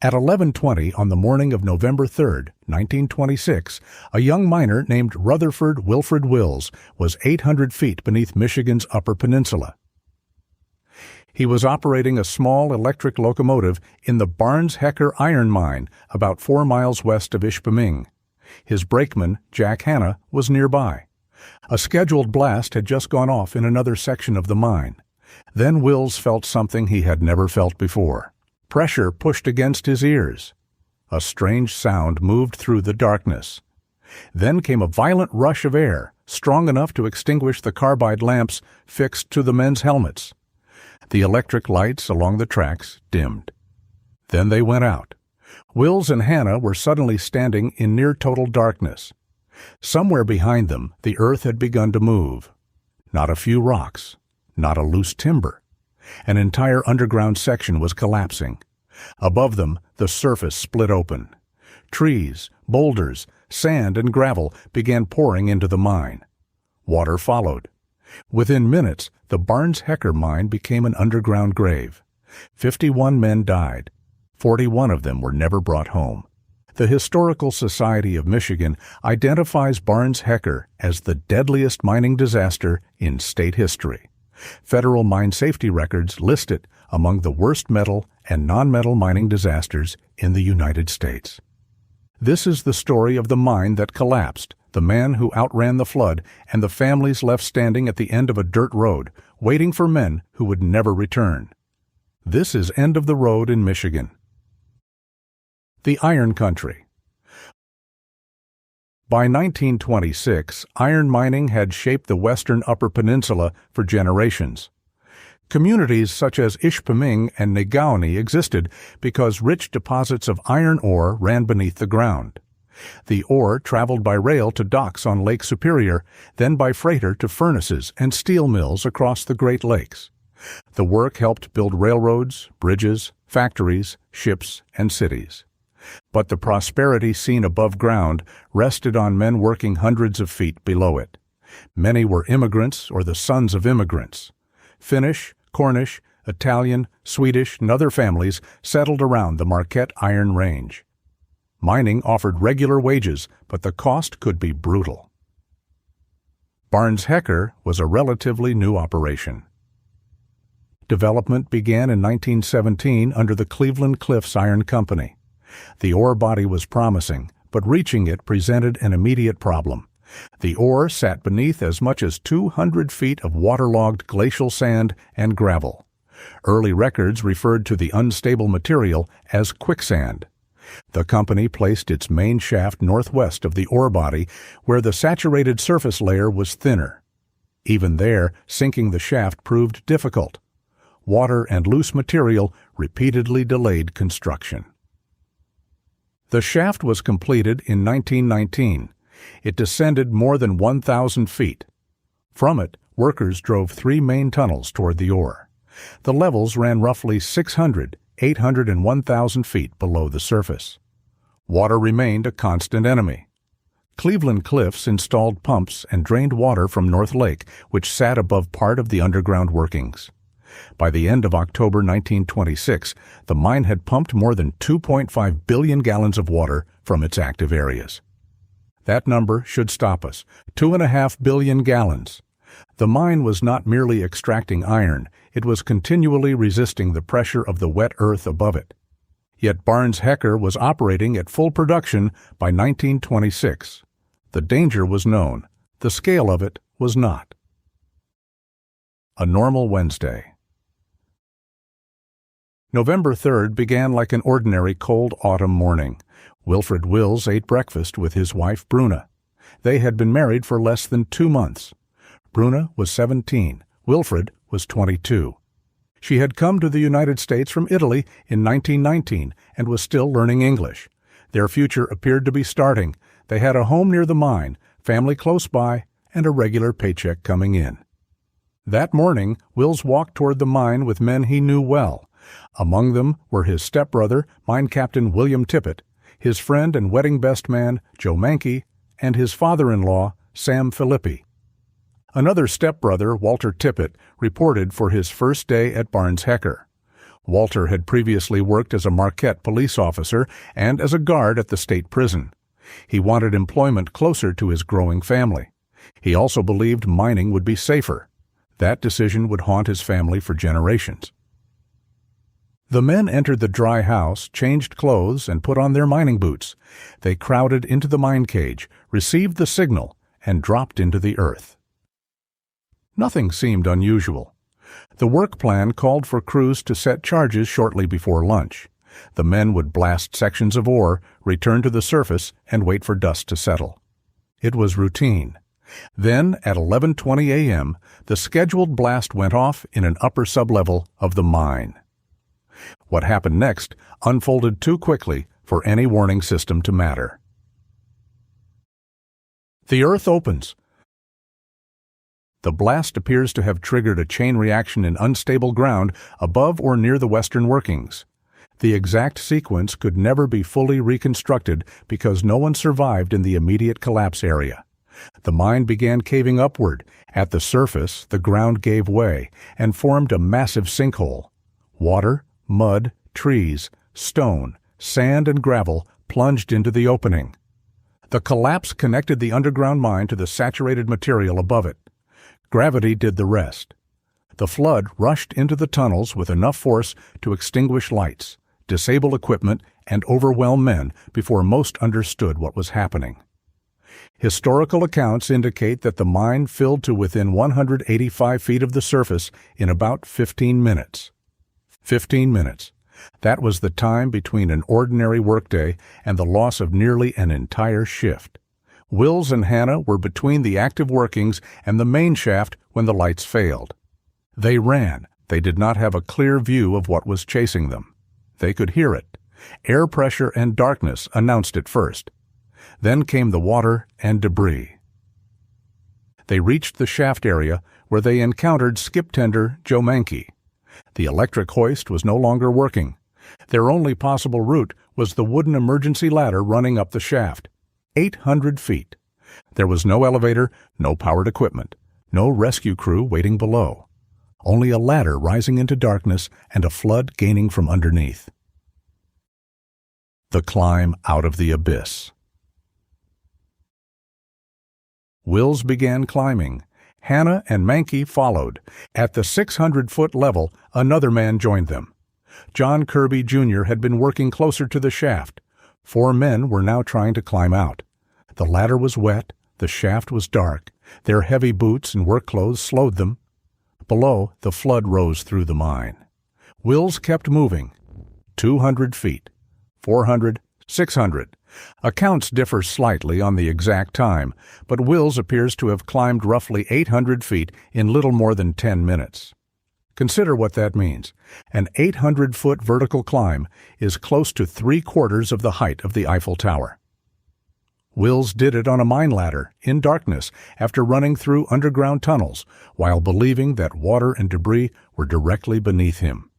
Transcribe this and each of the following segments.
At 11:20 on the morning of November 3, 1926, a young miner named Rutherford Wilfred Wills was 800 feet beneath Michigan's Upper Peninsula. He was operating a small electric locomotive in the Barnes-Hecker iron mine about 4 miles west of Ishpeming. His brakeman, Jack Hanna, was nearby. A scheduled blast had just gone off in another section of the mine. Then Wills felt something he had never felt before. Pressure pushed against his ears. A strange sound moved through the darkness. Then came a violent rush of air, strong enough to extinguish the carbide lamps fixed to the men's helmets. The electric lights along the tracks dimmed. Then they went out. Wills and Hanna were suddenly standing in near-total darkness. Somewhere behind them, the earth had begun to move. Not a few rocks, not a loose timber. An entire underground section was collapsing. Above them, the surface split open. Trees, boulders, sand, and gravel began pouring into the mine. Water followed. Within minutes, the Barnes-Hecker mine became an underground grave. 51 men died. 41 of them were never brought home. The Historical Society of Michigan identifies Barnes-Hecker as the deadliest mining disaster in state history. Federal mine safety records list it among the worst metal and non-metal mining disasters in the United States. This is the story of the mine that collapsed, the man who outran the flood, and the families left standing at the end of a dirt road, waiting for men who would never return. This is End of the Road in Michigan. The Iron Country. By 1926, iron mining had shaped the western Upper Peninsula for generations. Communities such as Ishpeming and Negaunee existed because rich deposits of iron ore ran beneath the ground. The ore traveled by rail to docks on Lake Superior, then by freighter to furnaces and steel mills across the Great Lakes. The work helped build railroads, bridges, factories, ships, and cities. But the prosperity seen above ground rested on men working hundreds of feet below it. Many were immigrants or the sons of immigrants. Finnish, Cornish, Italian, Swedish, and other families settled around the Marquette Iron Range. Mining offered regular wages, but the cost could be brutal. Barnes-Hecker was a relatively new operation. Development began in 1917 under the Cleveland Cliffs Iron Company. The ore body was promising, but reaching it presented an immediate problem. The ore sat beneath as much as 200 feet of waterlogged glacial sand and gravel. Early records referred to the unstable material as quicksand. The company placed its main shaft northwest of the ore body, where the saturated surface layer was thinner. Even there, sinking the shaft proved difficult. Water and loose material repeatedly delayed construction. The shaft was completed in 1919. It descended more than 1,000 feet. From it, workers drove 3 main tunnels toward the ore. The levels ran roughly 600, 800, and 1,000 feet below the surface. Water remained a constant enemy. Cleveland Cliffs installed pumps and drained water from North Lake, which sat above part of the underground workings. By the end of October 1926, the mine had pumped more than 2.5 billion gallons of water from its active areas. That number should stop us. 2.5 billion gallons. The mine was not merely extracting iron, it was continually resisting the pressure of the wet earth above it. Yet Barnes-Hecker was operating at full production by 1926. The danger was known. The scale of it was not. A normal Wednesday. November 3rd began like an ordinary cold autumn morning. Wilfred Wills ate breakfast with his wife Bruna. They had been married for less than 2 months. Bruna was 17. Wilfred was 22. She had come to the United States from Italy in 1919 and was still learning English. Their future appeared to be starting. They had a home near the mine, family close by, and a regular paycheck coming in. That morning, Wills walked toward the mine with men he knew well. Among them were his stepbrother, mine captain William Tippett, his friend and wedding best man, Joe Mankey, and his father-in-law, Sam Philippi. Another stepbrother, Walter Tippett, reported for his first day at Barnes-Hecker. Walter had previously worked as a Marquette police officer and as a guard at the state prison. He wanted employment closer to his growing family. He also believed mining would be safer. That decision would haunt his family for generations. The men entered the dry house, changed clothes, and put on their mining boots. They crowded into the mine cage, received the signal, and dropped into the earth. Nothing seemed unusual. The work plan called for crews to set charges shortly before lunch. The men would blast sections of ore, return to the surface, and wait for dust to settle. It was routine. Then, at 11:20 a.m., the scheduled blast went off in an upper sublevel of the mine. What happened next unfolded too quickly for any warning system to matter. The earth opens. The blast appears to have triggered a chain reaction in unstable ground above or near the western workings. The exact sequence could never be fully reconstructed because no one survived in the immediate collapse area. The mine began caving upward. At the surface, the ground gave way and formed a massive sinkhole. Water, mud, trees, stone, sand, and gravel plunged into the opening. The collapse connected the underground mine to the saturated material above it. Gravity did the rest. The flood rushed into the tunnels with enough force to extinguish lights, disable equipment, and overwhelm men before most understood what was happening. Historical accounts indicate that the mine filled to within 185 feet of the surface in about 15 minutes. 15 minutes. That was the time between an ordinary workday and the loss of nearly an entire shift. Wills and Hannah were between the active workings and the main shaft when the lights failed. They ran. They did not have a clear view of what was chasing them. They could hear it. Air pressure and darkness announced it first. Then came the water and debris. They reached the shaft area where they encountered skip tender Joe Mankey. The electric hoist was no longer working. Their only possible route was the wooden emergency ladder running up the shaft. 800 feet. There was no elevator, no powered equipment, no rescue crew waiting below. Only a ladder rising into darkness and a flood gaining from underneath. The climb out of the abyss. Wills began climbing. Hannah and Mankey followed. At the 600-foot level, another man joined them. John Kirby, Jr. had been working closer to the shaft. 4 men were now trying to climb out. The ladder was wet, the shaft was dark. Their heavy boots and work clothes slowed them. Below, the flood rose through the mine. Wills kept moving. 200 feet, 400, 600. Accounts differ slightly on the exact time, but Wills appears to have climbed roughly 800 feet in little more than 10 minutes. Consider what that means. An 800-foot vertical climb is close to 3/4 of the height of the Eiffel Tower. Wills did it on a mine ladder, in darkness, after running through underground tunnels, while believing that water and debris were directly beneath him.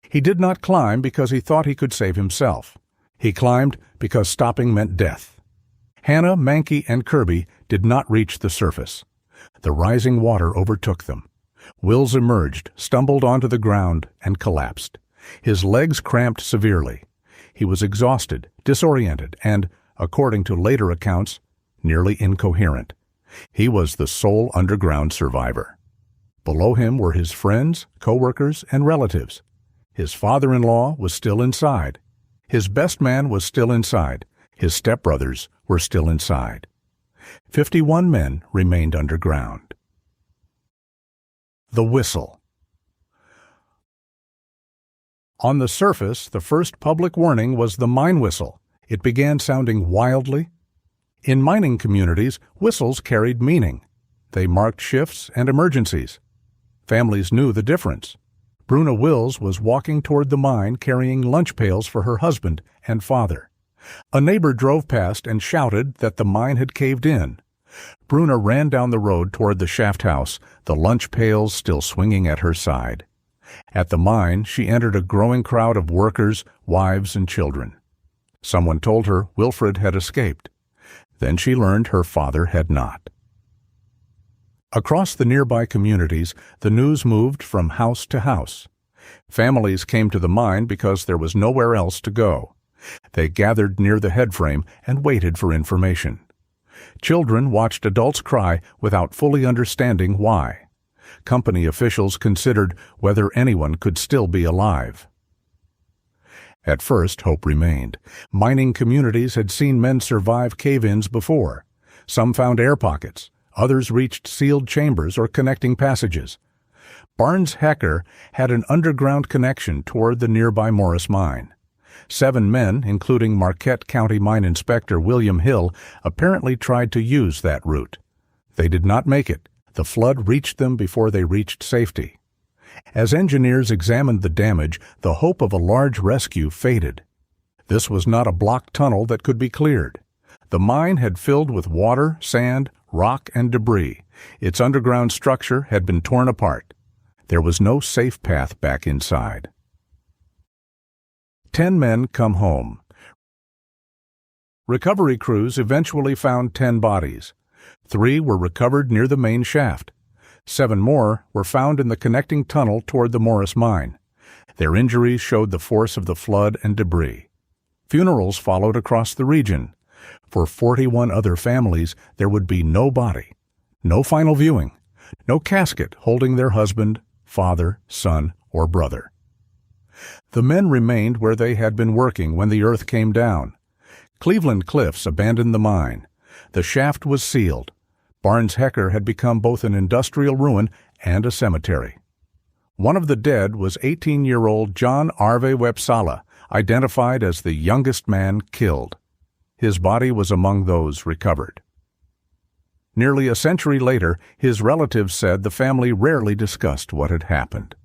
He did not climb because he thought he could save himself. He climbed because stopping meant death. Hannah, Mankey, and Kirby did not reach the surface. The rising water overtook them. Wills emerged, stumbled onto the ground, and collapsed. His legs cramped severely. He was exhausted, disoriented, and, according to later accounts, nearly incoherent. He was the sole underground survivor. Below him were his friends, co-workers, and relatives. His father-in-law was still inside. His best man was still inside. His stepbrothers were still inside. 51 men remained underground. The whistle. On the surface, the first public warning was the mine whistle. It began sounding wildly. In mining communities, whistles carried meaning. They marked shifts and emergencies. Families knew the difference. Bruna Wills was walking toward the mine carrying lunch pails for her husband and father. A neighbor drove past and shouted that the mine had caved in. Bruna ran down the road toward the shaft house, the lunch pails still swinging at her side. At the mine, she entered a growing crowd of workers, wives, and children. Someone told her Wilfred had escaped. Then she learned her father had not. Across the nearby communities, the news moved from house to house. Families came to the mine because there was nowhere else to go. They gathered near the headframe and waited for information. Children watched adults cry without fully understanding why. Company officials considered whether anyone could still be alive. At first, hope remained. Mining communities had seen men survive cave-ins before. Some found air pockets. Others reached sealed chambers or connecting passages. Barnes Hecker had an underground connection toward the nearby Morris mine. 7 men, including Marquette County Mine Inspector William Hill, apparently tried to use that route. They did not make it. The flood reached them before they reached safety. As engineers examined the damage, the hope of a large rescue faded. This was not a blocked tunnel that could be cleared. The mine had filled with water, sand, rock, and debris. Its underground structure had been torn apart. There was no safe path back inside. 10 men come home. Recovery crews eventually found 10 bodies. 3 were recovered near the main shaft. 7 more were found in the connecting tunnel toward the Morris mine. Their injuries showed the force of the flood and debris. Funerals followed across the region. For 41 other families, there would be no body, no final viewing, no casket holding their husband, father, son, or brother. The men remained where they had been working when the earth came down. Cleveland Cliffs abandoned the mine. The shaft was sealed. Barnes Hecker had become both an industrial ruin and a cemetery. One of the dead was 18-year-old John Arve Wepsala, identified as the youngest man killed. His body was among those recovered. Nearly a century later, his relatives said the family rarely discussed what had happened.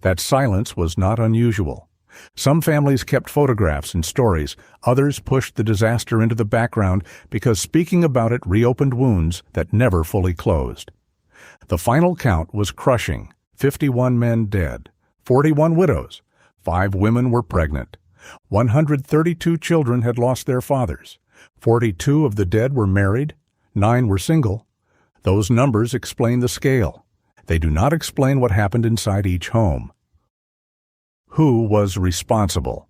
That silence was not unusual. Some families kept photographs and stories. Others pushed the disaster into the background because speaking about it reopened wounds that never fully closed. The final count was crushing: 51 men dead, 41 widows, 5 women were pregnant. 132 children had lost their fathers. 42 of the dead were married. 9 were single. Those numbers explain the scale. They do not explain what happened inside each home. Who was responsible?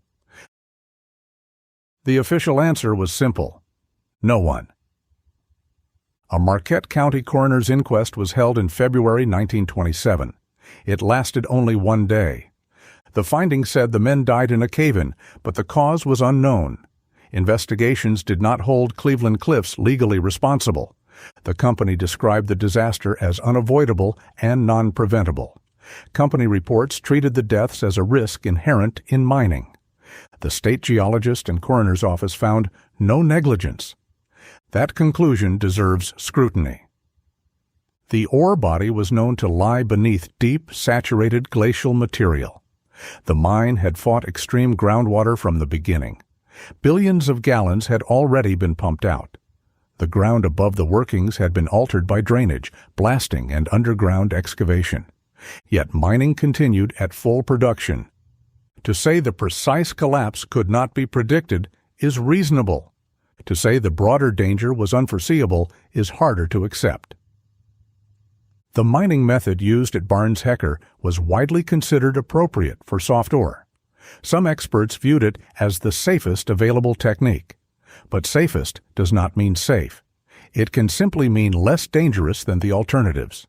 The official answer was simple: no one. A Marquette County coroner's inquest was held in February 1927. It lasted only 1 day. The findings said the men died in a cave-in, but the cause was unknown. Investigations did not hold Cleveland Cliffs legally responsible. The company described the disaster as unavoidable and non-preventable. Company reports treated the deaths as a risk inherent in mining. The state geologist and coroner's office found no negligence. That conclusion deserves scrutiny. The ore body was known to lie beneath deep, saturated glacial material. The mine had fought extreme groundwater from the beginning. Billions of gallons had already been pumped out. The ground above the workings had been altered by drainage, blasting, and underground excavation. Yet mining continued at full production. To say the precise collapse could not be predicted is reasonable. To say the broader danger was unforeseeable is harder to accept. The mining method used at Barnes Hecker was widely considered appropriate for soft ore. Some experts viewed it as the safest available technique. But safest does not mean safe. It can simply mean less dangerous than the alternatives.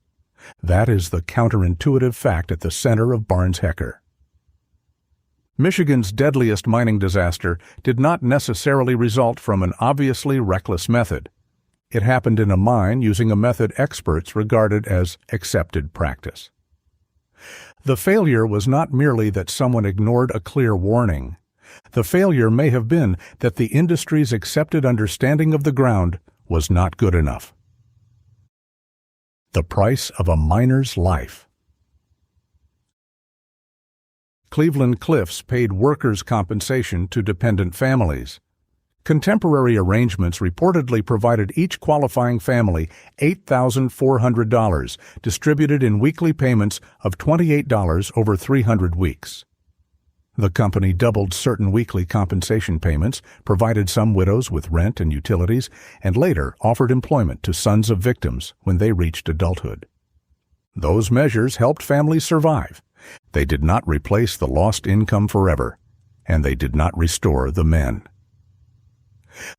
That is the counterintuitive fact at the center of Barnes Hecker. Michigan's deadliest mining disaster did not necessarily result from an obviously reckless method. It happened in a mine using a method experts regarded as accepted practice. The failure was not merely that someone ignored a clear warning. The failure may have been that the industry's accepted understanding of the ground was not good enough. The price of a miner's life. Cleveland Cliffs paid workers' compensation to dependent families. Contemporary arrangements reportedly provided each qualifying family $8,400, distributed in weekly payments of $28 over 300 weeks. The company doubled certain weekly compensation payments, provided some widows with rent and utilities, and later offered employment to sons of victims when they reached adulthood. Those measures helped families survive. They did not replace the lost income forever, and they did not restore the men.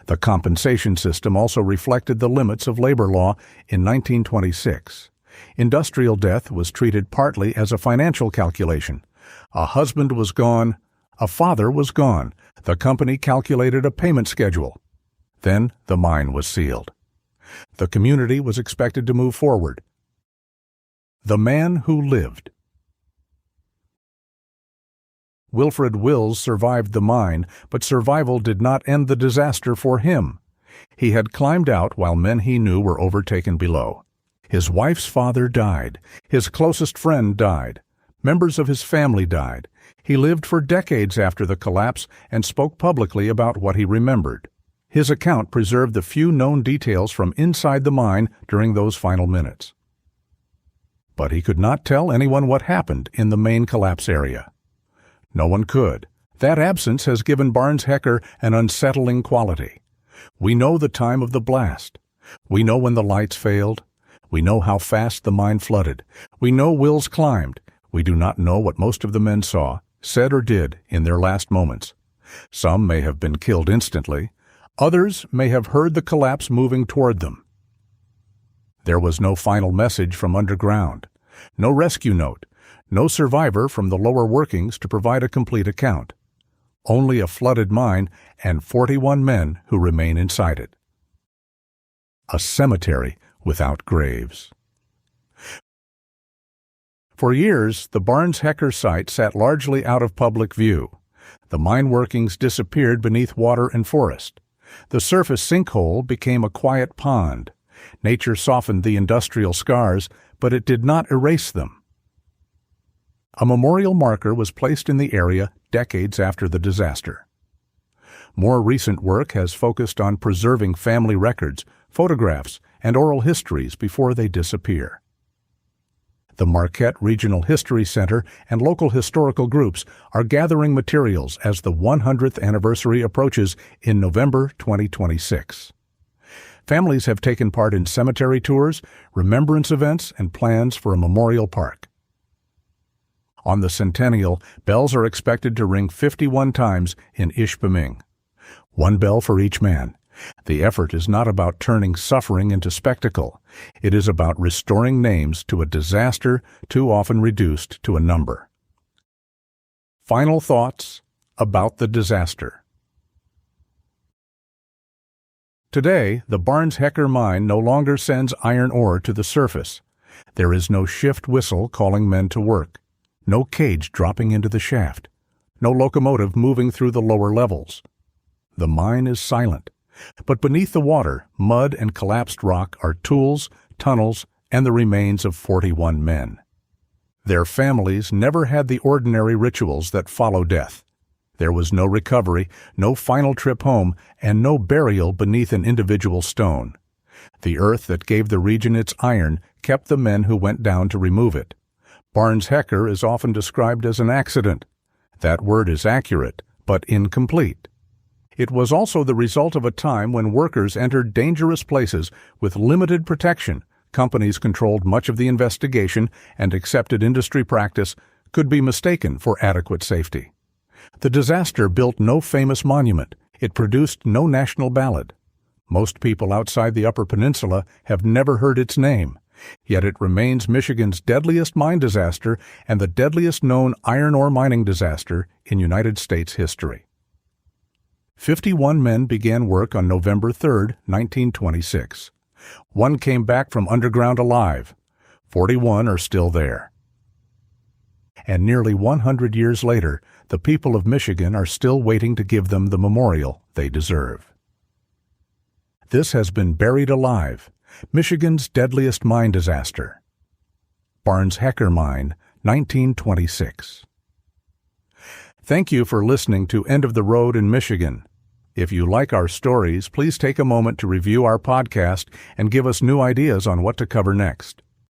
The compensation system also reflected the limits of labor law in 1926. Industrial death was treated partly as a financial calculation. A husband was gone, a father was gone. The company calculated a payment schedule. Then the mine was sealed. The community was expected to move forward. The man who lived. Wilfred Wills survived the mine, but survival did not end the disaster for him. He had climbed out while men he knew were overtaken below. His wife's father died. His closest friend died. Members of his family died. He lived for decades after the collapse and spoke publicly about what he remembered. His account preserved the few known details from inside the mine during those final minutes. But he could not tell anyone what happened in the main collapse area. No one could. That absence has given Barnes-Hecker an unsettling quality. We know the time of the blast. We know when the lights failed. We know how fast the mine flooded. We know Wills climbed. We do not know what most of the men saw, said or did in their last moments. Some may have been killed instantly. Others may have heard the collapse moving toward them. There was no final message from underground, no rescue note, no survivor from the lower workings to provide a complete account. Only a flooded mine and 41 men who remain inside it. A cemetery without graves. For years, the Barnes-Hecker site sat largely out of public view. The mine workings disappeared beneath water and forest. The surface sinkhole became a quiet pond. Nature softened the industrial scars, but it did not erase them. A memorial marker was placed in the area decades after the disaster. More recent work has focused on preserving family records, photographs, and oral histories before they disappear. The Marquette Regional History Center and local historical groups are gathering materials as the 100th anniversary approaches in November 2026. Families have taken part in cemetery tours, remembrance events, and plans for a memorial park. On the centennial, bells are expected to ring 51 times in Ishpeming. One bell for each man. The effort is not about turning suffering into spectacle. It is about restoring names to a disaster too often reduced to a number. Final thoughts about the disaster. Today, the Barnes-Hecker mine no longer sends iron ore to the surface. There is no shift whistle calling men to work. No cage dropping into the shaft. No locomotive moving through the lower levels. The mine is silent. But beneath the water, mud and collapsed rock are tools, tunnels, and the remains of 41 men. Their families never had the ordinary rituals that follow death. There was no recovery, no final trip home, and no burial beneath an individual stone. The earth that gave the region its iron kept the men who went down to remove it. Barnes-Hecker is often described as an accident. That word is accurate, but incomplete. It was also the result of a time when workers entered dangerous places with limited protection. Companies controlled much of the investigation, and accepted industry practice could be mistaken for adequate safety. The disaster built no famous monument. It produced no national ballad. Most people outside the Upper Peninsula have never heard its name. Yet it remains Michigan's deadliest mine disaster and the deadliest known iron ore mining disaster in United States history. 51 men began work on November 3, 1926. One came back from underground alive. 41 are still there. And nearly 100 years later, the people of Michigan are still waiting to give them the memorial they deserve. This has been Buried Alive, Michigan's deadliest mine disaster. Barnes-Hecker Mine, 1926. Thank you for listening to End of the Road in Michigan. If you like our stories, please take a moment to review our podcast and give us new ideas on what to cover next.